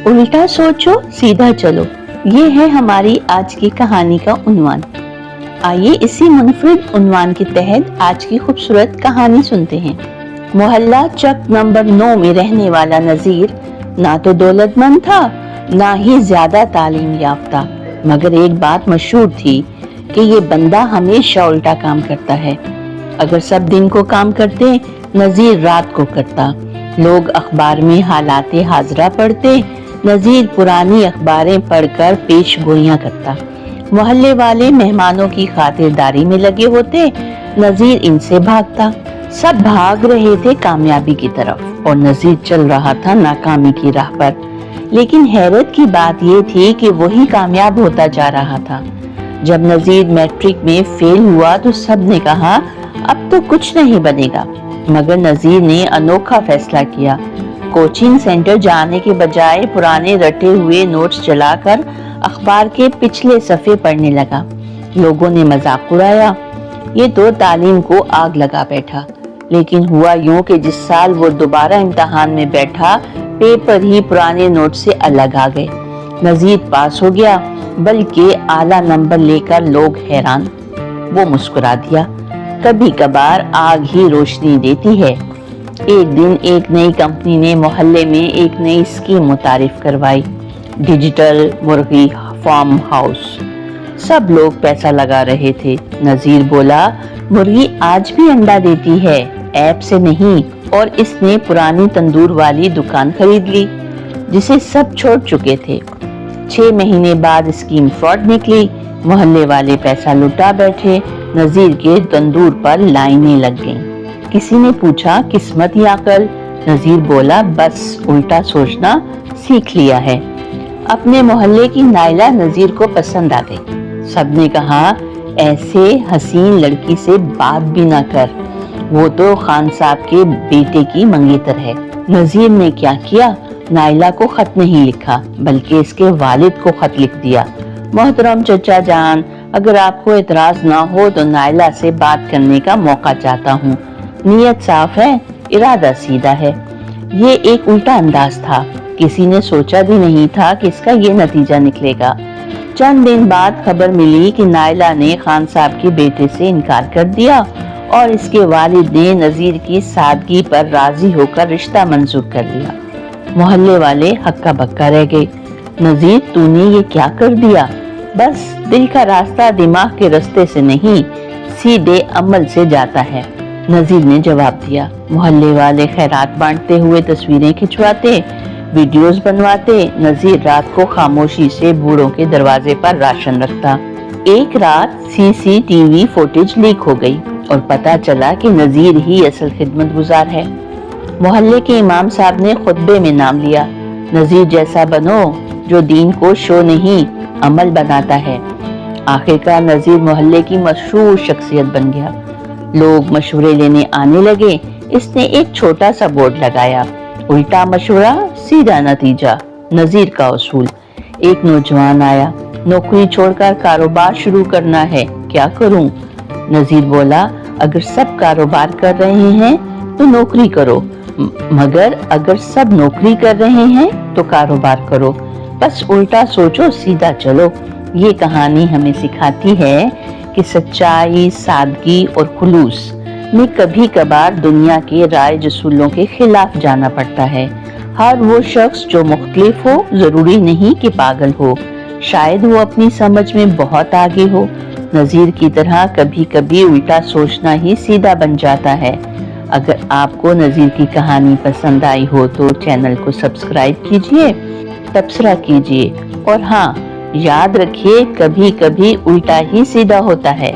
उल्टा सोचो सीधा चलो, ये है हमारी आज की कहानी का उन्वान। आइए इसी मुनफरिद उन्वान के तहत आज की खूबसूरत कहानी सुनते हैं। मोहल्ला चक नंबर 9 में रहने वाला नजीर ना तो दौलतमंद था, ना ही ज्यादा तालीम याफ्ता, मगर एक बात मशहूर थी कि ये बंदा हमेशा उल्टा काम करता है। अगर सब दिन को काम करते, नजीर रात को करता। लोग अखबार में हालाते हाजरा पढ़ते, नजीर पुरानी अखबारें पढ़कर पेश गोइयां करता। मोहल्ले वाले मेहमानों की खातिरदारी में लगे होते, नजीर इनसे भागता। सब भाग रहे थे कामयाबी की तरफ और नजीर चल रहा था नाकामी की राह पर। लेकिन हैरत की बात यह थी कि वही कामयाब होता जा रहा था। जब नजीर मैट्रिक में फेल हुआ तो सब ने कहा अब तो कुछ नहीं बनेगा, मगर नजीर ने अनोखा फैसला किया। कोचिंग सेंटर जाने के बजाय पुराने रटे हुए नोट्स चलाकर अखबार के पिछले सफ़े पढ़ने लगा। लोगों ने मजाक उड़ाया, ये तो तालीम को आग लगा बैठा। लेकिन हुआ यूं कि जिस साल वो दोबारा इम्तिहान में बैठा, पेपर ही पुराने नोट से अलग आ गए। नजीर पास हो गया, बल्कि आला नंबर लेकर लोग हैरान। वो मुस्कुरा दिया, कभी कभार आग ही रोशनी देती है। एक दिन एक नई कंपनी ने मोहल्ले में एक नई स्कीम मुतारिफ करवाई, डिजिटल मुर्गी फार्म हाउस। सब लोग पैसा लगा रहे थे। नजीर बोला, मुर्गी आज भी अंडा देती है, ऐप से नहीं, और इसने पुरानी तंदूर वाली दुकान खरीद ली जिसे सब छोड़ चुके थे। 6 महीने बाद स्कीम फ्रॉड निकली। मोहल्ले वाले पैसा लुटा बैठे। नजीर के तंदूर पर लाइनें लग गईं। किसी ने पूछा, किस्मत या अकल? नजीर बोला, बस उल्टा सोचना सीख लिया है। अपने मोहल्ले की नाइला नजीर को पसंद आ गई। सबने कहा, ऐसे हसीन लड़की से बात भी ना कर, वो तो खान साहब के बेटे की मंगेतर है। नजीर ने क्या किया, नाइला को खत नहीं लिखा, बल्कि इसके वालिद को खत लिख दिया। मोहतरम चचा जान, अगर आपको एतराज ना हो तो नाइला से बात करने का मौका चाहता हूँ। नीयत साफ है, इरादा सीधा है। ये एक उल्टा अंदाज था। किसी ने सोचा भी नहीं था कि इसका ये नतीजा निकलेगा। चंद दिन बाद खबर मिली कि नाइला ने खान साहब के बेटे से इनकार कर दिया और इसके वालिद ने नजीर की सादगी पर राजी होकर रिश्ता मंजूर कर लिया। मोहल्ले वाले हक्का बक्का रह गए। नजीर, तूने ये क्या कर दिया? बस दिल का रास्ता दिमाग के रास्ते से नहीं, सीधे अमल से जाता है, नजीर ने जवाब दिया। मोहल्ले वाले खैरात बांटते हुए तस्वीरें खिंचवाते, वीडियोस बनवाते। नजीर रात को खामोशी से बूढ़ों के दरवाजे पर राशन रखता। एक रात सीसीटीवी फुटेज लीक हो गई और पता चला कि नजीर ही असल खिदमत गुजार है। मोहल्ले के इमाम साहब ने खुतबे में नाम लिया, नजीर जैसा बनो जो दीन को शो नहीं अमल बनाता है। आखिरकार नजीर मोहल्ले की मशहूर शख्सियत बन गया। लोग मशवरे लेने आने लगे। इसने एक छोटा सा बोर्ड लगाया, उल्टा मशवरा सीधा नतीजा, नजीर का उसूल। एक नौजवान आया, नौकरी छोड़कर कारोबार शुरू करना है, क्या करूं? नजीर बोला, अगर सब कारोबार कर रहे हैं तो नौकरी करो, मगर अगर सब नौकरी कर रहे हैं तो कारोबार करो। बस उल्टा सोचो सीधा चलो। ये कहानी हमें सिखाती है कि सच्चाई, सादगी और खुलूस में कभी कभार दुनिया के राय जसूलों के खिलाफ जाना पड़ता है। हर वो शख्स जो मुख्तलिफ हो जरूरी नहीं कि पागल हो, शायद वो अपनी समझ में बहुत आगे हो। नजीर की तरह कभी कभी उल्टा सोचना ही सीधा बन जाता है। अगर आपको नजीर की कहानी पसंद आई हो तो चैनल को सब्सक्राइब कीजिए, तबसरा कीजिए और हाँ, याद रखिए कभी कभी उल्टा ही सीधा होता है।